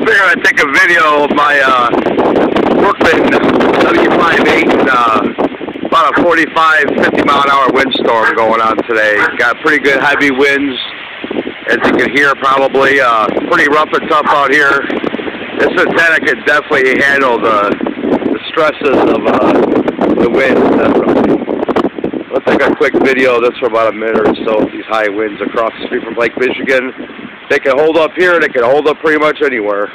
figured I'd take a video of my Workman W58, about a 45, 50 mile an hour windstorm going on today. Got pretty good heavy winds, as you can hear probably. Pretty rough and tough out here. This antenna can definitely handle the stresses of the wind, definitely. Let's take a quick video of this for about a minute or so with these high winds across the street from Lake Michigan. They can hold up here, they can hold up pretty much anywhere.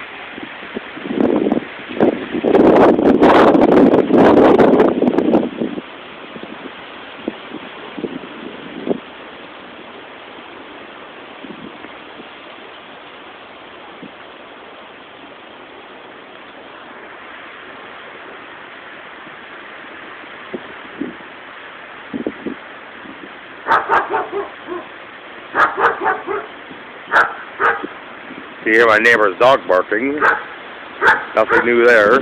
You hear my neighbor's dog barking. Nothing new there.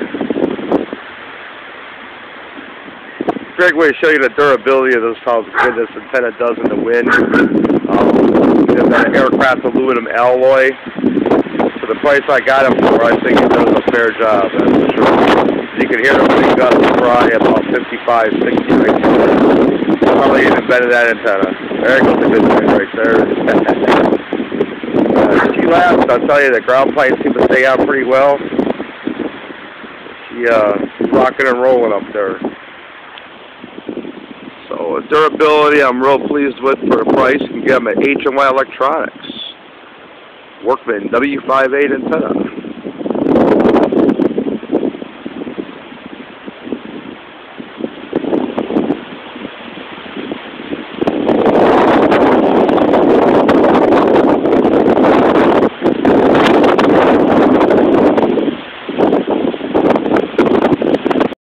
Great way to show you the durability of this, how good this antenna does in the wind. It's an aircraft aluminum alloy. For the price I got it for, I think it does a fair job, that's for sure. You can hear the wind gusts fry about 55, 60 right there. Probably even better than that antenna. There goes a good thing right there. She laughs, I'll tell you, the ground planes seem to stay out pretty well. She's rocking and rolling up there. So, durability I'm real pleased with for the price. You can get them at HMY Electronics. Workman W58 antenna.